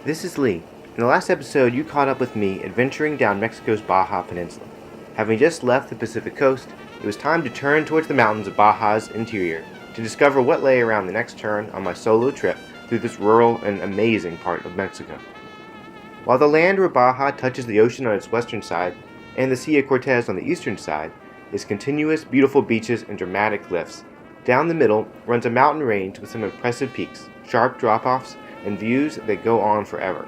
This is Lee. In the last episode, you caught up with me adventuring down Mexico's Baja Peninsula. Having just left the Pacific coast, it was time to turn towards the mountains of Baja's interior to discover what lay around the next turn on my solo trip through this rural and amazing part of Mexico. While the land where Baja touches the ocean on its western side and the Sea of Cortez on the eastern side is continuous, beautiful beaches and dramatic cliffs, down the middle runs a mountain range with some impressive peaks, sharp drop-offs, and views that go on forever.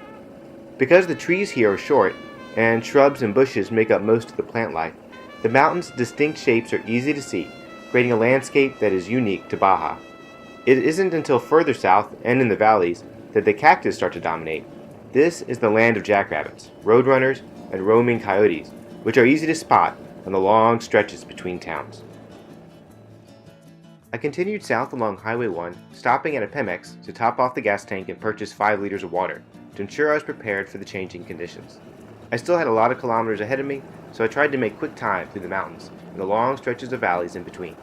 Because the trees here are short, and shrubs and bushes make up most of the plant life, the mountain's distinct shapes are easy to see, creating a landscape that is unique to Baja. It isn't until further south and in the valleys that the cactus start to dominate. This is the land of jackrabbits, roadrunners, and roaming coyotes, which are easy to spot on the long stretches between towns. I continued south along Highway 1, stopping at a Pemex to top off the gas tank and purchase 5 liters of water to ensure I was prepared for the changing conditions. I still had a lot of kilometers ahead of me, so I tried to make quick time through the mountains and the long stretches of valleys in between.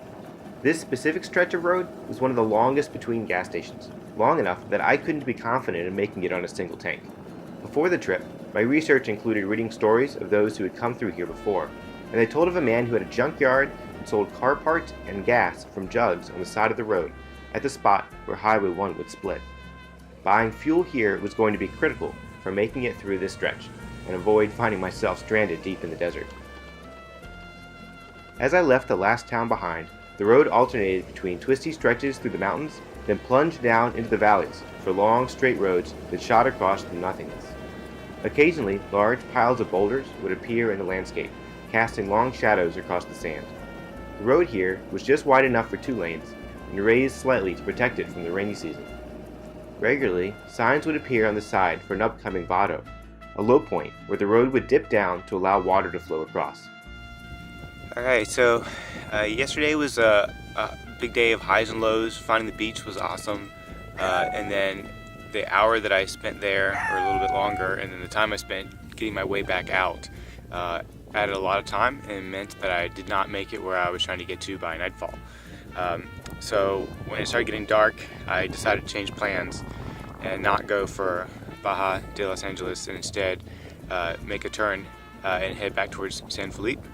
This specific stretch of road was one of the longest between gas stations, long enough that I couldn't be confident in making it on a single tank. Before the trip, my research included reading stories of those who had come through here before, and they told of a man who had a junkyard and sold car parts and gas from jugs on the side of the road at the spot where Highway 1 would split. Buying fuel here was going to be critical for making it through this stretch and avoid finding myself stranded deep in the desert. As I left the last town behind, the road alternated between twisty stretches through the mountains, then plunged down into the valleys for long straight roads that shot across the nothingness. Occasionally, large piles of boulders would appear in the landscape, casting long shadows across the sand. The road here was just wide enough for 2 lanes and raised slightly to protect it from the rainy season. Regularly, signs would appear on the side for an upcoming vado, a low point where the road would dip down to allow water to flow across. Alright, so yesterday was a big day of highs and lows. Finding the beach was awesome, and then the hour that I spent there, or a little bit longer, and then the time I spent getting my way back out, added a lot of time and meant that I did not make it where I was trying to get to by nightfall. So when it started getting dark, I decided to change plans and not go for Baja de Los Angeles and instead make a turn and head back towards San Felipe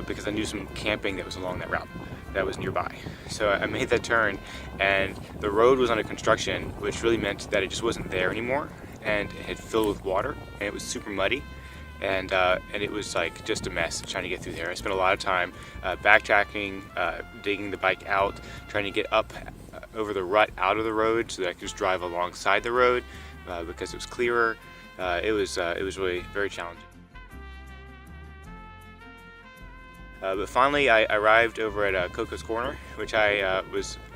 because I knew some camping that was along that route that was nearby. So I made that turn, and the road was under construction, which really meant that it just wasn't there anymore, and it had filled with water, and it was super muddy. And it was like just a mess trying to get through there. I spent a lot of time backtracking, digging the bike out, trying to get up over the rut out of the road so that I could just drive alongside the road because it was clearer. It was really very challenging. But finally, I arrived over at Coco's Corner, which I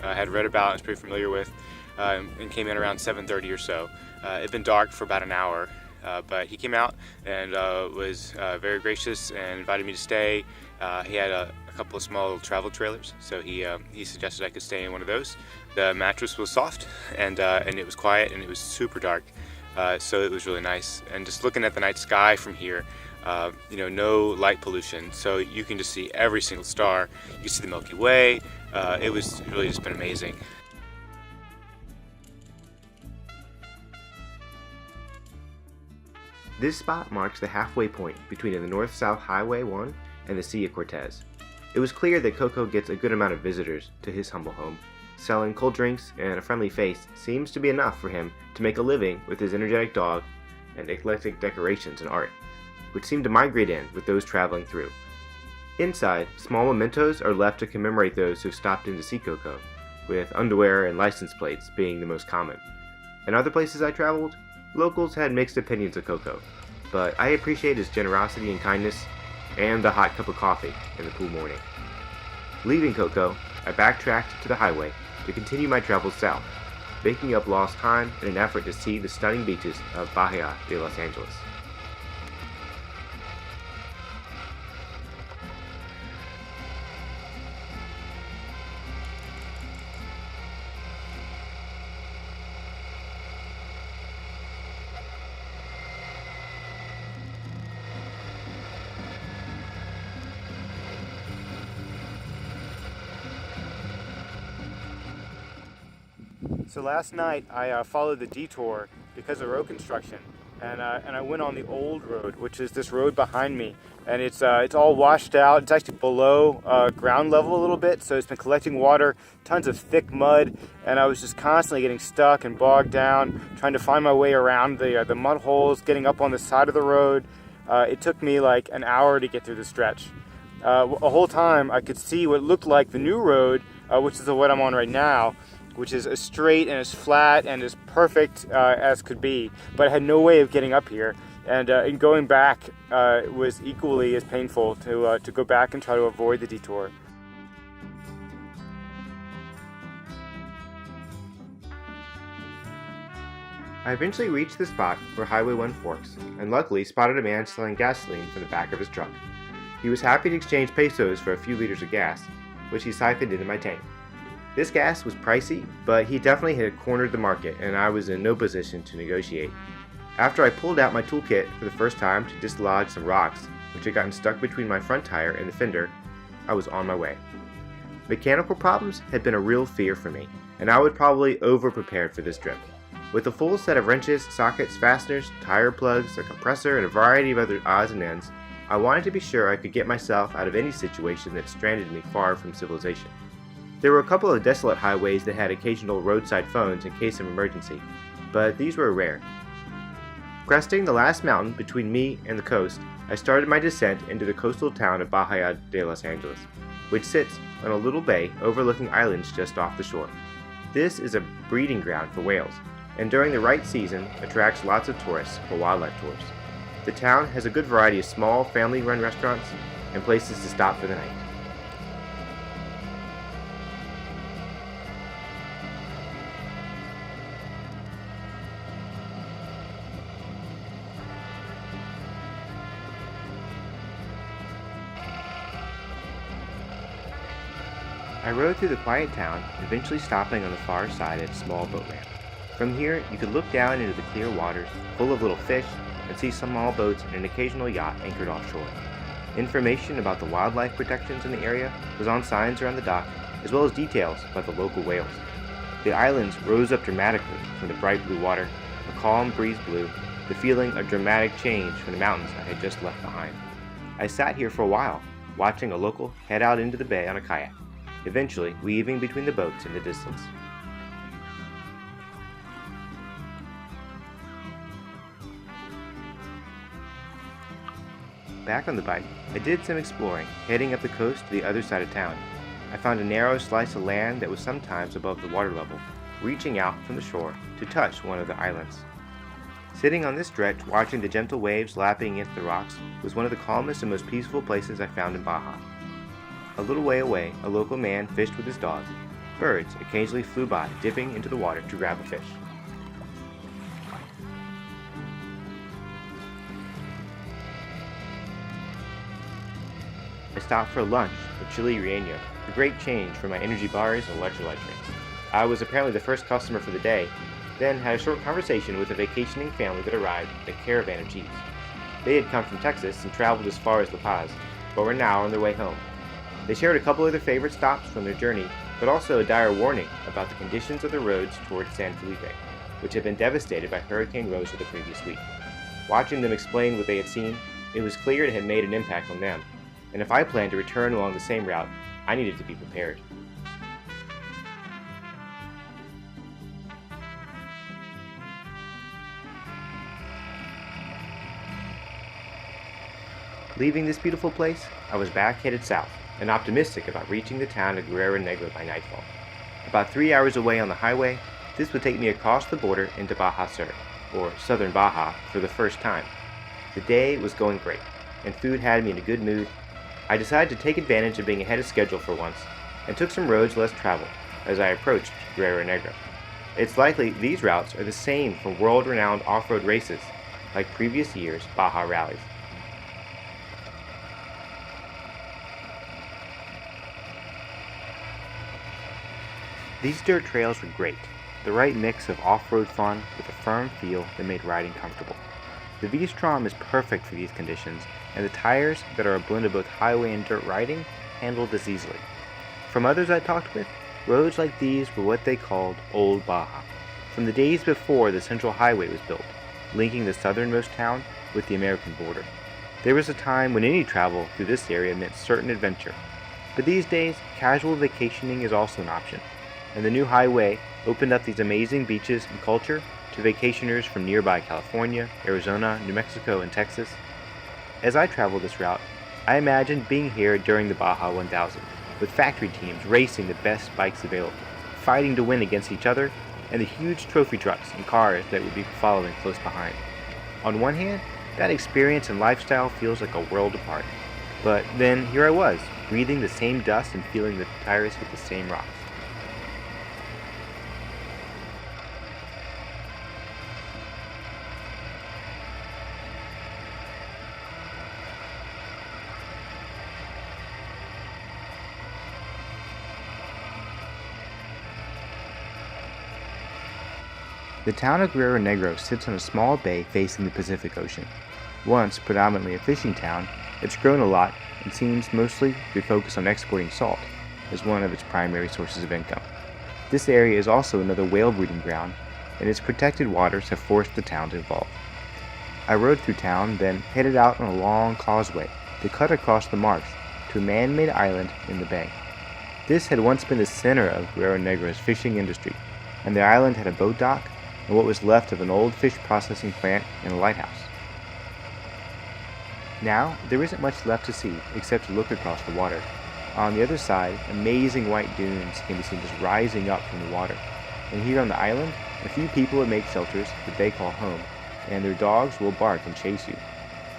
had read about and was pretty familiar with, and came in around 7:30 or so. It had been dark for about an hour. But he came out and was very gracious and invited me to stay. He had a couple of small little travel trailers, so he suggested I could stay in one of those. The mattress was soft, and it was quiet, and it was super dark, so it was really nice. And just looking at the night sky from here, no light pollution, so you can just see every single star. You can see the Milky Way. It was really just been amazing. This spot marks the halfway point between the North-South Highway 1 and the Sea of Cortez. It was clear that Coco gets a good amount of visitors to his humble home. Selling cold drinks and a friendly face seems to be enough for him to make a living with his energetic dog and eclectic decorations and art, which seem to migrate in with those traveling through. Inside, small mementos are left to commemorate those who've stopped in to see Coco, with underwear and license plates being the most common. In other places I traveled, locals had mixed opinions of Coco, but I appreciate his generosity and kindness, and the hot cup of coffee in the cool morning. Leaving Coco, I backtracked to the highway to continue my travels south, making up lost time in an effort to see the stunning beaches of Baja de Los Angeles. So last night I followed the detour because of road construction, and I went on the old road, which is this road behind me, and it's all washed out. It's actually below ground level a little bit, so it's been collecting water, tons of thick mud, and I was just constantly getting stuck and bogged down, trying to find my way around the mud holes, getting up on the side of the road. It took me like an hour to get through the stretch. A whole time I could see what looked like the new road, which is the one I'm on right now, which is as straight and as flat and as perfect as could be. But I had no way of getting up here, and going back was equally as painful to go back and try to avoid the detour. I eventually reached the spot where Highway 1 forks, and luckily spotted a man selling gasoline from the back of his truck. He was happy to exchange pesos for a few liters of gas, which he siphoned into my tank. This gas was pricey, but he definitely had cornered the market, and I was in no position to negotiate. After I pulled out my toolkit for the first time to dislodge some rocks, which had gotten stuck between my front tire and the fender, I was on my way. Mechanical problems had been a real fear for me, and I was probably over-prepared for this trip. With a full set of wrenches, sockets, fasteners, tire plugs, a compressor, and a variety of other odds and ends, I wanted to be sure I could get myself out of any situation that stranded me far from civilization. There were a couple of desolate highways that had occasional roadside phones in case of emergency, but these were rare. Cresting the last mountain between me and the coast, I started my descent into the coastal town of Baja de Los Angeles, which sits on a little bay overlooking islands just off the shore. This is a breeding ground for whales, and during the right season attracts lots of tourists for wildlife tours. The town has a good variety of small, family-run restaurants and places to stop for the night. I rode through the quiet town, eventually stopping on the far side at a small boat ramp. From here, you could look down into the clear waters, full of little fish, and see some small boats and an occasional yacht anchored offshore. Information about the wildlife protections in the area was on signs around the dock, as well as details about the local whales. The islands rose up dramatically from the bright blue water. A calm breeze blew, the feeling of dramatic change from the mountains I had just left behind. I sat here for a while, watching a local head out into the bay on a kayak, eventually weaving between the boats in the distance. Back on the bike, I did some exploring, heading up the coast to the other side of town. I found a narrow slice of land that was sometimes above the water level, reaching out from the shore to touch one of the islands. Sitting on this stretch, watching the gentle waves lapping against the rocks, was one of the calmest and most peaceful places I found in Baja. A little way away, a local man fished with his dog. Birds occasionally flew by, dipping into the water to grab a fish. I stopped for lunch at Chili Relleno, a great change for my energy bars and electrolyte drinks. I was apparently the first customer for the day, then had a short conversation with a vacationing family that arrived in a caravan of jeeps. They had come from Texas and traveled as far as La Paz, but were now on their way home. They shared a couple of their favorite stops from their journey, but also a dire warning about the conditions of the roads towards San Felipe, which had been devastated by Hurricane Rosa the previous week. Watching them explain what they had seen, it was clear it had made an impact on them, and if I planned to return along the same route, I needed to be prepared. Leaving this beautiful place, I was back headed south, and optimistic about reaching the town of Guerrero Negro by nightfall. About 3 hours away on the highway, this would take me across the border into Baja Sur, or Southern Baja, for the first time. The day was going great, and food had me in a good mood. I decided to take advantage of being ahead of schedule for once, and took some roads less traveled as I approached Guerrero Negro. It's likely these routes are the same for world-renowned off-road races, like previous years' Baja rallies. These dirt trails were great, the right mix of off-road fun with a firm feel that made riding comfortable. The V-Strom is perfect for these conditions, and the tires that are a blend of both highway and dirt riding handle this easily. From others I talked with, Roads like these were what they called Old Baja, from the days before the Central Highway was built, linking the southernmost town with the American border. There was a time when any travel through this area meant certain adventure, but these days, casual vacationing is also an option, and the new highway opened up these amazing beaches and culture to vacationers from nearby California, Arizona, New Mexico, and Texas. As I traveled this route, I imagined being here during the Baja 1000, with factory teams racing the best bikes available, fighting to win against each other, and the huge trophy trucks and cars that would be following close behind. On one hand, that experience and lifestyle feels like a world apart. But then here I was, breathing the same dust and feeling the tires hit the same rocks. The town of Guerrero Negro sits on a small bay facing the Pacific Ocean. Once predominantly a fishing town, it's grown a lot and seems mostly to be focused on exporting salt as one of its primary sources of income. This area is also another whale breeding ground, and its protected waters have forced the town to evolve. I rode through town, then headed out on a long causeway to cut across the marsh to a man-made island in the bay. This had once been the center of Guerrero Negro's fishing industry, and the island had a boat dock and what was left of an old fish processing plant and a lighthouse. Now, there isn't much left to see except to look across the water. On the other side, amazing white dunes can be seen just rising up from the water. And here on the island, a few people would make shelters that they call home, and their dogs will bark and chase you.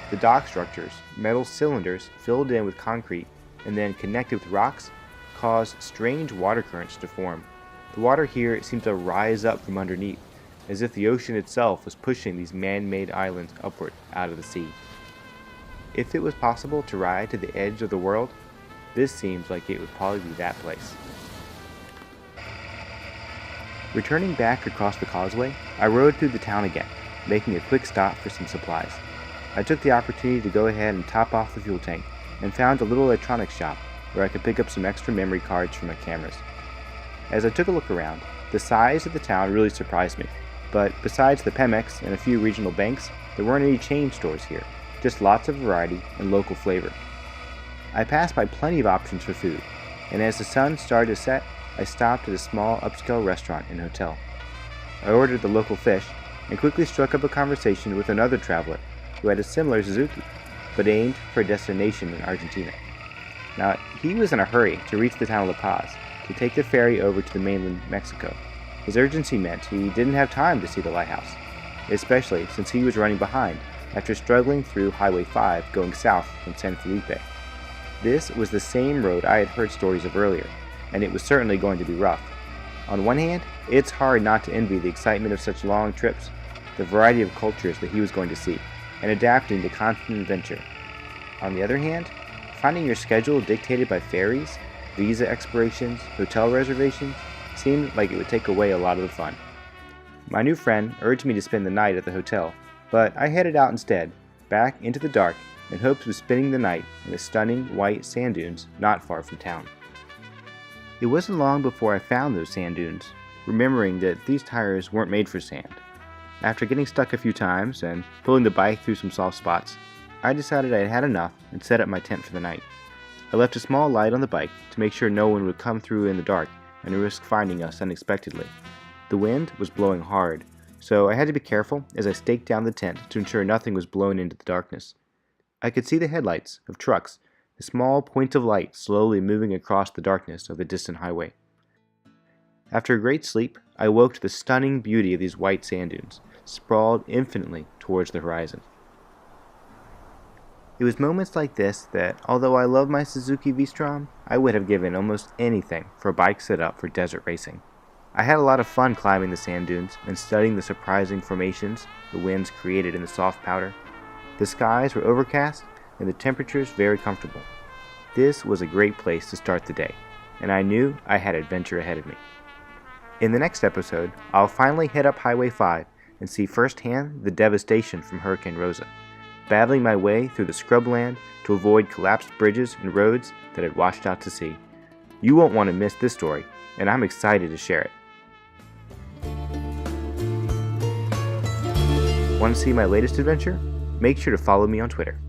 The dock structures, metal cylinders filled in with concrete and then connected with rocks, cause strange water currents to form. The water here seems to rise up from underneath, as if the ocean itself was pushing these man-made islands upward out of the sea. If it was possible to ride to the edge of the world, this seems like it would probably be that place. Returning back across the causeway, I rode through the town again, making a quick stop for some supplies. I took the opportunity to go ahead and top off the fuel tank, and found a little electronics shop where I could pick up some extra memory cards for my cameras. As I took a look around, the size of the town really surprised me. But besides the Pemex and a few regional banks, there weren't any chain stores here, just lots of variety and local flavor. I passed by plenty of options for food, and as the sun started to set, I stopped at a small upscale restaurant and hotel. I ordered the local fish and quickly struck up a conversation with another traveler who had a similar Suzuki, but aimed for a destination in Argentina. Now, he was in a hurry to reach the town of La Paz to take the ferry over to the mainland Mexico. His urgency meant he didn't have time to see the lighthouse, especially since he was running behind after struggling through Highway 5 going south from San Felipe. This was the same road I had heard stories of earlier, and it was certainly going to be rough. On one hand, it's hard not to envy the excitement of such long trips, the variety of cultures that he was going to see, and adapting to constant adventure. On the other hand, finding your schedule dictated by ferries, visa expirations, hotel reservations, seemed like it would take away a lot of the fun. My new friend urged me to spend the night at the hotel, but I headed out instead, back into the dark, in hopes of spending the night in the stunning white sand dunes not far from town. It wasn't long before I found those sand dunes, remembering that these tires weren't made for sand. After getting stuck a few times and pulling the bike through some soft spots, I decided I had had enough and set up my tent for the night. I left a small light on the bike to make sure no one would come through in the dark and risk finding us unexpectedly. The wind was blowing hard, so I had to be careful as I staked down the tent to ensure nothing was blown into the darkness. I could see the headlights of trucks, a small point of light slowly moving across the darkness of the distant highway. After a great sleep, I awoke to the stunning beauty of these white sand dunes, sprawled infinitely towards the horizon. It was moments like this that, although I love my Suzuki V-Strom, I would have given almost anything for a bike set up for desert racing. I had a lot of fun climbing the sand dunes and studying the surprising formations the winds created in the soft powder. The skies were overcast and the temperatures very comfortable. This was a great place to start the day, and I knew I had adventure ahead of me. In the next episode, I'll finally head up Highway 5 and see firsthand the devastation from Hurricane Rosa, battling my way through the scrubland to avoid collapsed bridges and roads that had washed out to sea. You won't want to miss this story, and I'm excited to share it. Want to see my latest adventure? Make sure to follow me on Twitter.